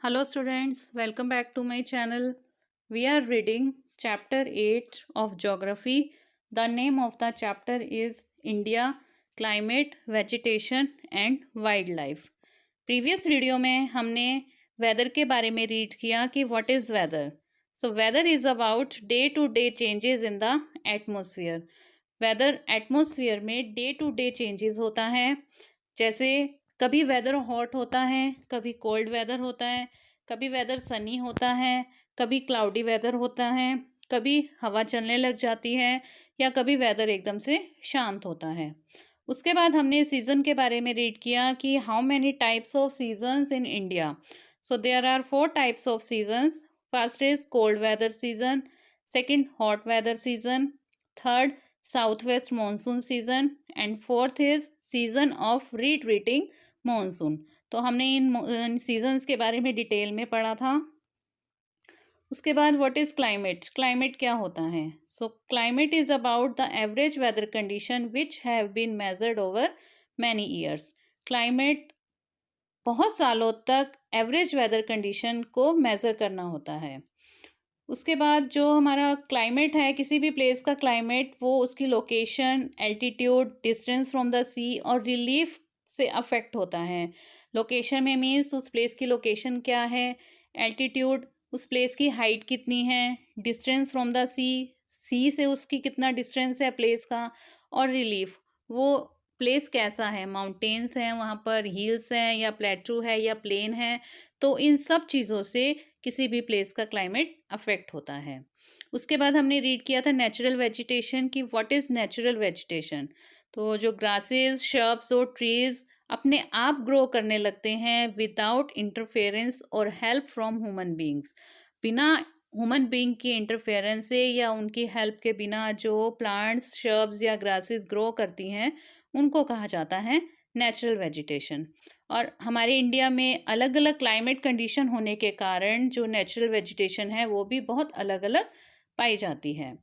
Hello students, welcome back to my channel. We are reading chapter 8 of geography. The name of the chapter is India, Climate, Vegetation and Wildlife. Previous video में हमने weather के बारे में read किया कि what is weather. So weather is about day to day changes in the atmosphere. Weather atmosphere में day to day changes होता है. जैसे कभी वेदर हॉट होता है, कभी कोल्ड वेदर होता है, कभी वेदर सनी होता है, कभी क्लाउडी वेदर होता है, कभी हवा चलने लग जाती है या कभी वेदर एकदम से शांत होता है. उसके बाद हमने सीज़न के बारे में रीड किया कि how many types of seasons in India. So there are 4 types of seasons. First is cold weather season, second hot weather season, third south west monsoon season and fourth is season of retreating monsoon. तो हमने इन seasons के बारे में detail में पढ़ा था. उसके बाद व्हाट इज क्लाइमेट. क्लाइमेट क्या होता है. So climate is about the average weather condition which have been measured over many years. Climate बहुत सालों तक एवरेज वेदर कंडीशन को मेजर करना होता है. उसके बाद जो हमारा क्लाइमेट है, किसी भी प्लेस का क्लाइमेट, वो उसकी location, altitude, distance from the sea और रिलीफ से अफेक्ट होता है. लोकेशन में मीन्स उस प्लेस की लोकेशन क्या है, एल्टीट्यूड उस प्लेस की हाइट कितनी है, डिस्टेंस फ्रॉम द सी, सी से उसकी कितना डिस्टेंस है प्लेस का, और रिलीफ वो प्लेस कैसा है, माउंटेन्स हैं वहाँ पर, हिल्स हैं या प्लेटू है या प्लेन है. तो इन सब चीज़ों से किसी भी प्लेस का क्लाइमेट अफेक्ट होता है. उसके बाद हमने रीड किया था नेचुरल वेजिटेशन की व्हाट इज़ नेचुरल वेजिटेशन. तो जो ग्रासेस, शर्ब्स और ट्रीज अपने आप ग्रो करने लगते हैं विदाउट इंटरफेरेंस और हेल्प फ्रॉम ह्यूमन बींग्स. बिना ह्यूमन बींग की इंटरफेरेंस से या उनकी हेल्प के बिना जो प्लांट्स, शर्ब्स या ग्रासेस ग्रो करती हैं उनको कहा जाता है नेचुरल वेजिटेशन. और हमारे इंडिया में अलग अलग क्लाइमेट कंडीशन होने के कारण जो नेचुरल वेजिटेशन है वो भी बहुत अलग अलग पाई जाती है.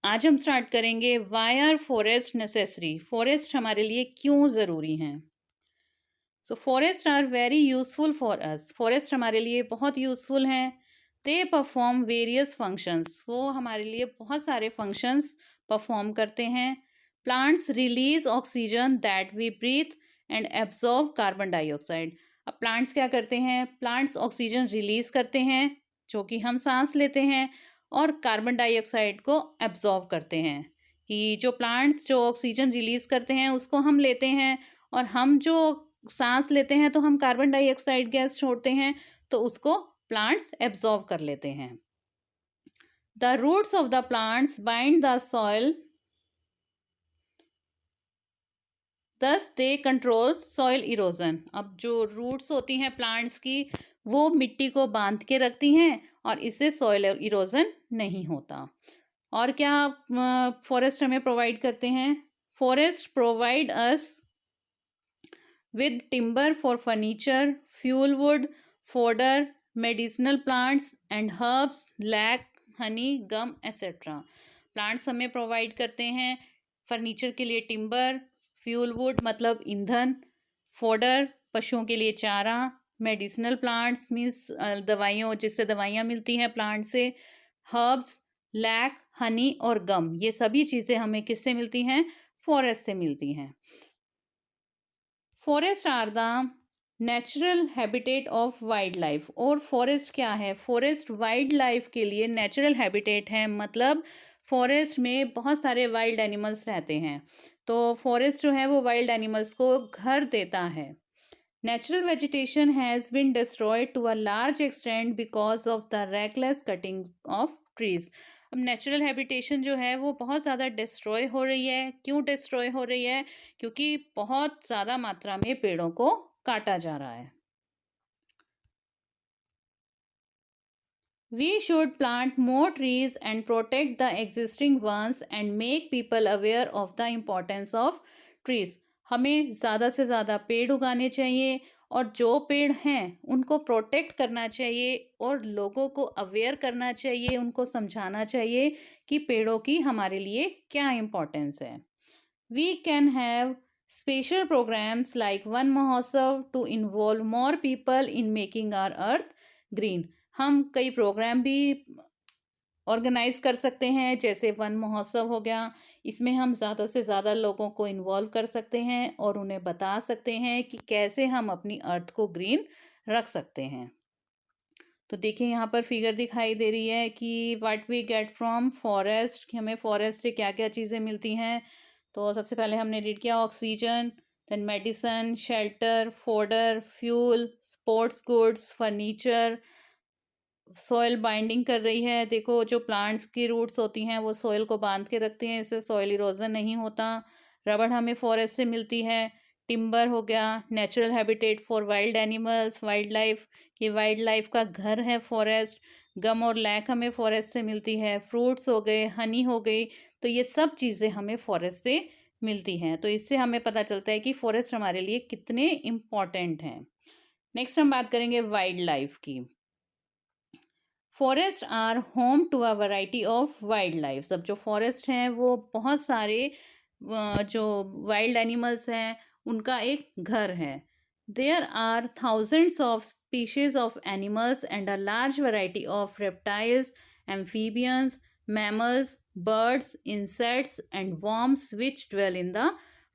आज हम स्टार्ट करेंगे why are forest necessary. Forest हमारे लिए क्यों ज़रूरी हैं. So forest are very useful for us. Forest हमारे लिए बहुत यूजफुल हैं. They perform various functions. वो हमारे लिए बहुत सारे फंक्शंस परफॉर्म करते हैं. Plants release oxygen that we breathe and absorb carbon dioxide. अब प्लांट्स क्या करते हैं, प्लांट्स ऑक्सीजन रिलीज करते हैं जो कि हम सांस लेते हैं और कार्बन डाइऑक्साइड को एब्जॉर्व करते हैं. कि जो प्लांट्स जो ऑक्सीजन रिलीज करते हैं उसको हम लेते हैं और हम जो सांस लेते हैं तो हम कार्बन डाइऑक्साइड गैस छोड़ते हैं, तो उसको प्लांट्स एब्जॉर्व कर लेते हैं. The roots of the plants bind the soil, thus they control soil erosion. अब जो रूट्स होती हैं प्लांट्स की वो मिट्टी को बांध के रखती हैं और इससे सॉइल इरोजन नहीं होता. और क्या फॉरेस्ट हमें प्रोवाइड करते हैं. Forest provide us with timber for furniture, fuel wood, fodder, medicinal plants and herbs, lac, honey, gum, etc. Plants हमें प्रोवाइड करते हैं फर्नीचर के लिए टिम्बर, फ्यूल वुड मतलब ईंधन, फोडर पशुओं के लिए चारा, मेडिसिनल प्लांट्स मीन्स दवाइयों जिससे दवाइयाँ मिलती हैं प्लांट से, हर्ब्स, लैक, हनी और गम. ये सभी चीज़ें हमें किससे मिलती हैं, फॉरेस्ट से मिलती हैं. Forest are the natural habitat of wild life. और फॉरेस्ट क्या है, फॉरेस्ट वाइल्ड लाइफ के लिए नेचुरल हैबिटेट है. मतलब फॉरेस्ट में बहुत सारे वाइल्ड एनिमल्स रहते हैं, तो फॉरेस्ट जो है वो वाइल्ड एनिमल्स को घर देता है. Natural vegetation has been destroyed to a large extent because of the reckless cutting of trees. अब नेचुरल हैबिटेशन जो है वो बहुत ज़्यादा डिस्ट्रॉय हो रही है. क्यों डिस्ट्रॉय हो रही है, क्योंकि बहुत ज़्यादा मात्रा में पेड़ों को काटा जा रहा है. We should plant more trees and protect the existing ones and make people aware of the importance of trees. हमें ज़्यादा से ज़्यादा पेड़ उगाने चाहिए और जो पेड़ हैं उनको प्रोटेक्ट करना चाहिए और लोगों को अवेयर करना चाहिए, उनको समझाना चाहिए कि पेड़ों की हमारे लिए क्या इम्पोर्टेंस है. We can have special programs like Van Mahotsav to involve more people in making our earth green. हम कई प्रोग्राम भी ऑर्गेनाइज कर सकते हैं, जैसे वन महोत्सव हो गया। इसमें हम ज़्यादा से ज़्यादा लोगों को इन्वॉल्व कर सकते हैं और उन्हें बता सकते हैं कि कैसे हम अपनी अर्थ को ग्रीन रख सकते हैं। तो देखिए यहाँ पर फिगर दिखाई दे रही है कि what we get from forest, कि हमें फॉरेस्ट से क्या क्या चीज़ें मिलती हैं। तो सबसे पहले हमने रीड किया oxygen, then medicine, shelter, fodder, fuel, sports goods, furniture. Soil binding कर रही है, देखो जो प्लांट्स की रूट्स होती हैं वो सॉइल को बांध के रखती हैं, इससे सॉइल इरोजन नहीं होता। रबड़ हमें फॉरेस्ट से मिलती है। टिम्बर हो गया, natural habitat for wild animals, wild life, कि वाइल्ड लाइफ का घर है फॉरेस्ट। गम और लैक हमें फॉरेस्ट से मिलती है। फ्रूट्स हो गए, हनी हो गई, तो ये सब चीज़ें हमें फॉरेस्ट से मिलती हैं। तो इससे हमें पता चलता है कि फॉरेस्ट हमारे लिए कितने इम्पॉर्टेंट हैं। नेक्स्ट हम बात करेंगे वाइल्ड लाइफ की। Forest are home to a variety of wild life. अब जो फॉरेस्ट हैं वो बहुत सारे जो वाइल्ड एनिमल्स हैं उनका एक घर है। There are thousands of species of animals and a large variety of reptiles, amphibians, mammals, birds, insects and worms which dwell in the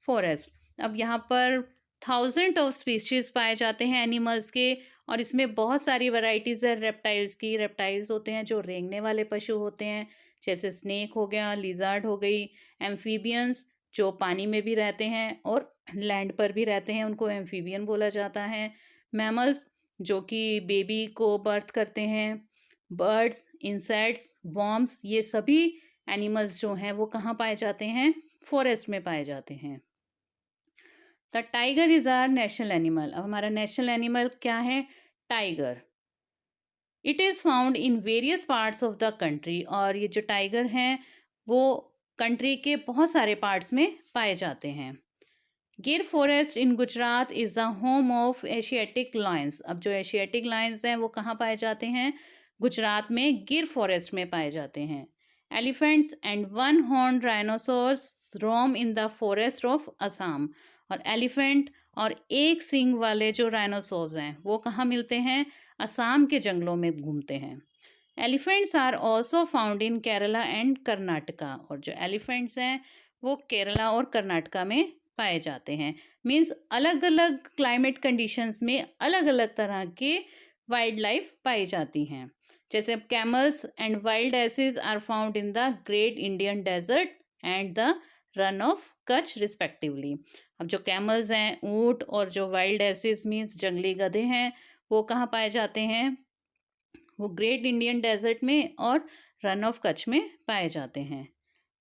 forest. अब यहाँ पर थाउजेंड ऑफ स्पीशीज पाए जाते हैं एनिमल्स के, और इसमें बहुत सारी वैरायटीज़ है रेप्टाइल्स की। रेप्टाइल्स होते हैं जो रेंगने वाले पशु होते हैं, जैसे स्नेक हो गया, लिजर्ड हो गई। एम्फीबियंस जो पानी में भी रहते हैं और लैंड पर भी रहते हैं, उनको एम्फीबियन बोला जाता है। मैमल्स जो कि बेबी को बर्थ करते हैं। बर्ड्स, इंसेक्ट्स, वर्म्स, ये सभी एनिमल्स जो हैं वो कहाँ पाए जाते हैं? फॉरेस्ट में पाए जाते हैं। The tiger is our national animal. अब हमारा नेशनल एनिमल क्या है? Tiger. It is found in various parts of the country. और ये जो टाइगर हैं वो कंट्री के बहुत सारे पार्ट्स में पाए जाते हैं। गिर forest in Gujarat is the home of Asiatic Lions. अब जो एशियाटिक लायंस हैं वो कहाँ पाए जाते हैं? गुजरात में गिर फॉरेस्ट में पाए जाते हैं। Elephants and one horn rhinoceros roam in the forest of Assam. और एलिफेंट और एक सींग वाले जो राइनोसोर्स हैं वो कहाँ मिलते हैं? असम के जंगलों में घूमते हैं। Elephants are also found in Kerala and Karnataka. और जो एलिफेंट्स हैं वो केरला और कर्नाटका में पाए जाते हैं। मीन्स अलग अलग क्लाइमेट कंडीशंस में अलग अलग तरह के वाइल्ड लाइफ पाई जाती हैं। जैसे camels and wild asses are found in the great Indian desert and the Rann of Kutch respectively. अब जो कैमल्स हैं, ऊंट, और जो वाइल्ड एसेस मीन्स जंगली गधे हैं, वो कहाँ पाए जाते हैं? वो ग्रेट इंडियन डेजर्ट में और रन ऑफ कच्छ में पाए जाते हैं।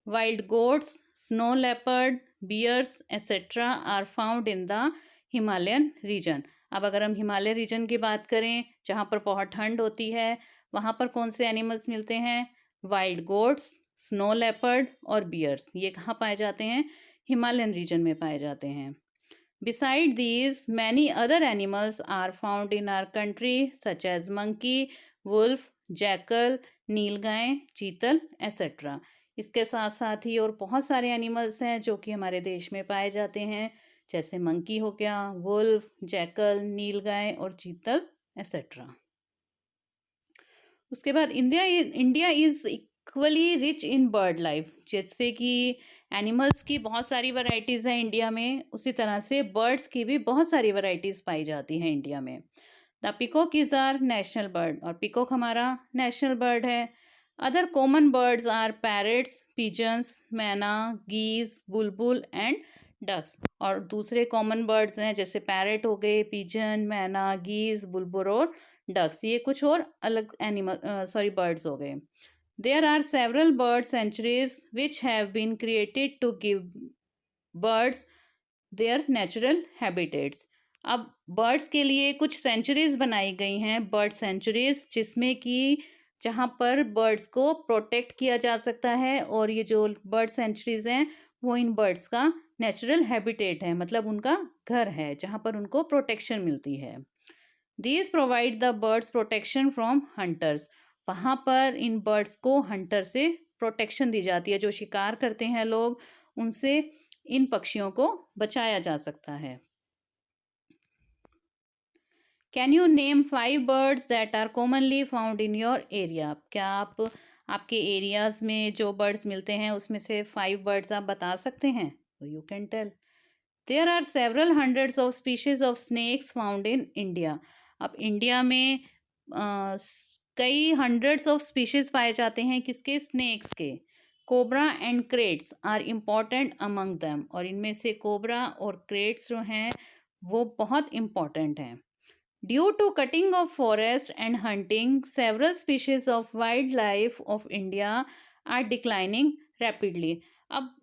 Wild goats, snow leopard, bears etcetera are found in the Himalayan region. अब अगर हम हिमालय रीजन की बात करें जहाँ पर बहुत ठंड होती है, वहाँ पर कौन से एनिमल्स मिलते हैं? वाइल्ड गोट्स, स्नो लेपर्ड और बियर्स। ये कहाँ पाए जाते हैं? हिमालयन रीजन में पाए जाते हैं। Beside these, many other animals are found in our country, such as monkey, wolf, jackal, नीलगाय, चीतल, etc. इसके साथ साथ ही और बहुत सारे एनिमल्स हैं जो कि हमारे देश में पाए जाते हैं, जैसे मंकी हो गया, वुल्फ, जैकल, नीलगाय और चीतल, etc. उसके बाद India is equally rich in bird life. जैसे कि एनिमल्स की बहुत सारी वैरायटीज़ हैं इंडिया में, उसी तरह से बर्ड्स की भी बहुत सारी वैरायटीज़ पाई जाती हैं इंडिया में। The peacock is our national bird. और पिकॉक हमारा नेशनल बर्ड है। Other common birds are parrots, pigeons, myna, geese, Bulbul and ducks. और दूसरे कॉमन बर्ड्स हैं जैसे पैरट हो गए, पिजन, मैना, गीज, बुलबुल और डक्स। ये कुछ और अलग बर्ड्स हो गए। There are several bird sanctuaries which have been created to give birds their natural habitats. अब बर्ड्स के लिए कुछ सेंचुरीज बनाई गई हैं, बर्ड सेंचुरीज, जिसमें कि जहाँ पर बर्ड्स को प्रोटेक्ट किया जा सकता है। और ये जो बर्ड सेंचुरीज हैं वो इन बर्ड्स का नेचुरल हैबिटेट है, मतलब उनका घर है जहाँ पर उनको प्रोटेक्शन मिलती है। These provide the birds protection from hunters. वहाँ पर इन बर्ड्स को हंटर से प्रोटेक्शन दी जाती है। जो शिकार करते हैं लोग, उनसे इन पक्षियों को बचाया जा सकता है। Can you name 5 birds that are commonly found in your area? क्या आप आपके एरियाज में जो बर्ड्स मिलते हैं उसमें से 5 बर्ड्स आप बता सकते हैं? तो you can tell. There are several hundreds of species of snakes found in India. अब इंडिया में कई हंड्रेड्स ऑफ स्पीशीज पाए जाते हैं किसके? स्नेक्स के। Cobra and kraits are important among them, और इनमें से कोबरा और क्रेट्स जो हैं वो बहुत इम्पॉर्टेंट हैं। Due to cutting of forest and hunting, several species of wildlife of India are declining rapidly. अब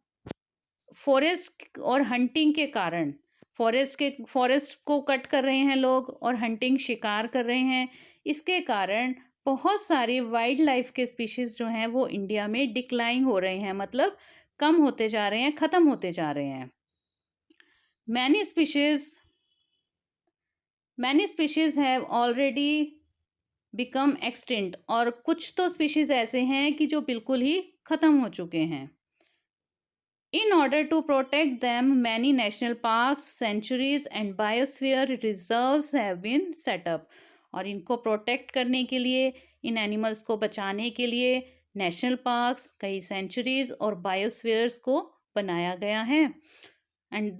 फॉरेस्ट और हंटिंग के कारण फॉरेस्ट को कट कर रहे हैं लोग और हंटिंग शिकार कर रहे हैं, इसके कारण बहुत सारे वाइल्ड लाइफ के स्पीशीज जो हैं वो इंडिया में डिक्लाइन हो रहे हैं, मतलब कम होते जा रहे हैं, ख़त्म होते जा रहे हैं। Many species have already become extinct, और कुछ तो स्पीशीज ऐसे हैं कि जो बिल्कुल ही ख़त्म हो चुके हैं। In order to protect them, many national parks, sanctuaries and biosphere reserves have been set up. और इनको प्रोटेक्ट करने के लिए, इन एनिमल्स को बचाने के लिए नेशनल पार्क्स, कई सेंचुरीज और बायोस्फीयर्स को बनाया गया है। And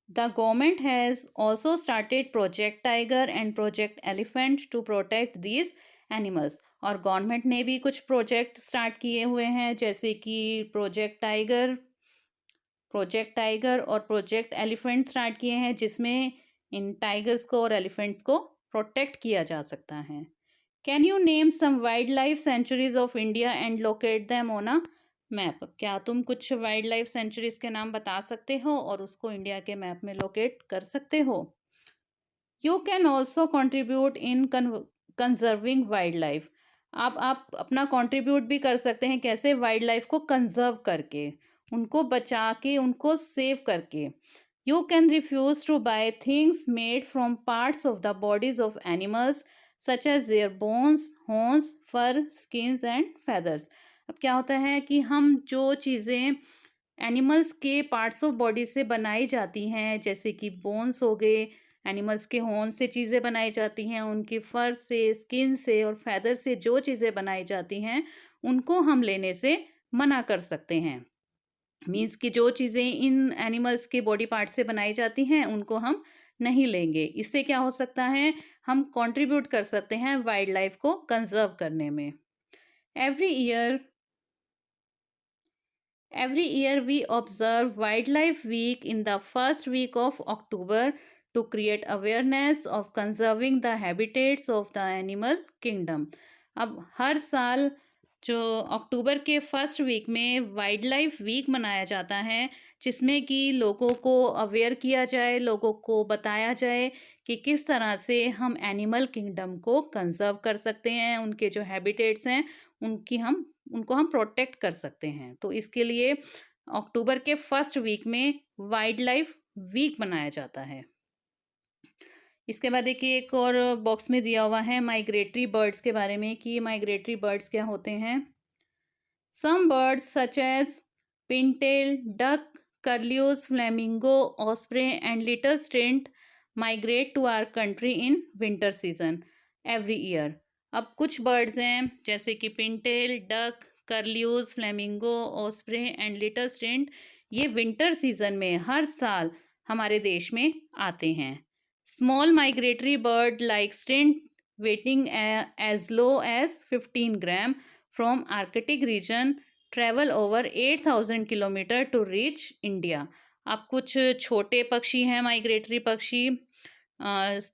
the government has also started Project Tiger and Project Elephant to protect these animals. और गवर्नमेंट ने भी कुछ प्रोजेक्ट स्टार्ट किए हुए हैं, जैसे कि प्रोजेक्ट टाइगर और प्रोजेक्ट एलिफेंट स्टार्ट किए हैं, जिसमें इन टाइगर्स को और एलिफेंट्स को प्रोटेक्ट किया जा सकता है। Can you name some wild life sanctuaries of India and locate them on a map? क्या तुम कुछ वाइल्ड लाइफ सेंचुरीज के नाम बता सकते हो और उसको इंडिया के मैप में लोकेट कर सकते हो? You can also contribute in conserving wild life. आप अपना कंट्रीब्यूट भी कर सकते हैं, कैसे? वाइल्ड लाइफ को कंजर्व करके, उनको बचा के, उनको सेव करके। You can refuse to buy things made from parts of the bodies of animals such as their bones, horns, fur, skins and feathers. अब क्या होता है कि हम जो चीज़ें एनिमल्स के पार्ट्स ऑफ बॉडी से बनाई जाती हैं, जैसे कि बोन्स हो गए, एनिमल्स के हॉर्न से चीज़ें बनाई जाती हैं, उनके फर से, स्किन से और फैदर से जो चीज़ें बनाई जाती हैं, उनको हम लेने से मना कर सकते हैं। मीन्स कि जो चीज़ें इन एनिमल्स के बॉडी पार्ट से बनाई जाती हैं उनको हम नहीं लेंगे। इससे क्या हो सकता है, हम कंट्रीब्यूट कर सकते हैं वाइल्ड लाइफ को कंजर्व करने में। Every year we observe Wildlife Week in the first week of October to create awareness of conserving the habitats of the animal kingdom. अब हर साल जो अक्टूबर के फर्स्ट वीक में वाइल्ड लाइफ वीक मनाया जाता है, जिसमें कि लोगों को अवेयर किया जाए, लोगों को बताया जाए कि किस तरह से हम एनिमल किंगडम को कंजर्व कर सकते हैं, उनके जो हैबिटेट्स हैं उनको हम प्रोटेक्ट कर सकते हैं। तो इसके लिए अक्टूबर के फर्स्ट वीक में वाइल्ड लाइफ वीक मनाया जाता है। इसके बाद देखिए एक और बॉक्स में दिया हुआ है माइग्रेटरी बर्ड्स के बारे में कि माइग्रेटरी बर्ड्स क्या होते हैं। Some birds such as pintail, duck, curlews, flamingo, osprey and little stint migrate to our country in winter season every year. अब कुछ बर्ड्स हैं जैसे कि pintail, duck, curlews, flamingo, osprey and little stint, ये winter season में हर साल हमारे देश में आते हैं। Small migratory bird like stint weighing as low as 15 gram from Arctic region travel over 8,000 kilometre to reach India. अब कुछ छोटे पक्षी हैं माइग्रेटरी पक्षी,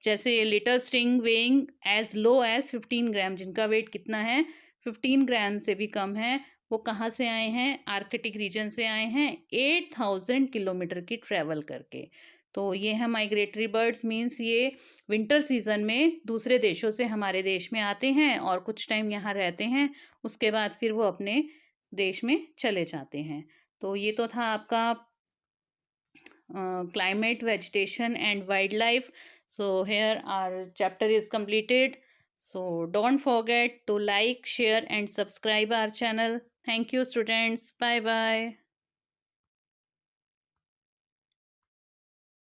जैसे little sting weighing as low as 15 gram, जिनका वेट कितना है 15 ग्राम से भी कम है, वो कहाँ से आए हैं? आर्कटिक रीजन से आए हैं, 8,000 किलोमीटर की ट्रैवल करके। तो ये है माइग्रेटरी बर्ड्स, मीन्स ये विंटर सीजन में दूसरे देशों से हमारे देश में आते हैं और कुछ टाइम यहाँ रहते हैं, उसके बाद फिर वो अपने देश में चले जाते हैं। तो ये तो था आपका climate, vegetation and wildlife. So here our chapter is completed. So don't forget to like, share and subscribe our channel. Thank you, students. Bye bye.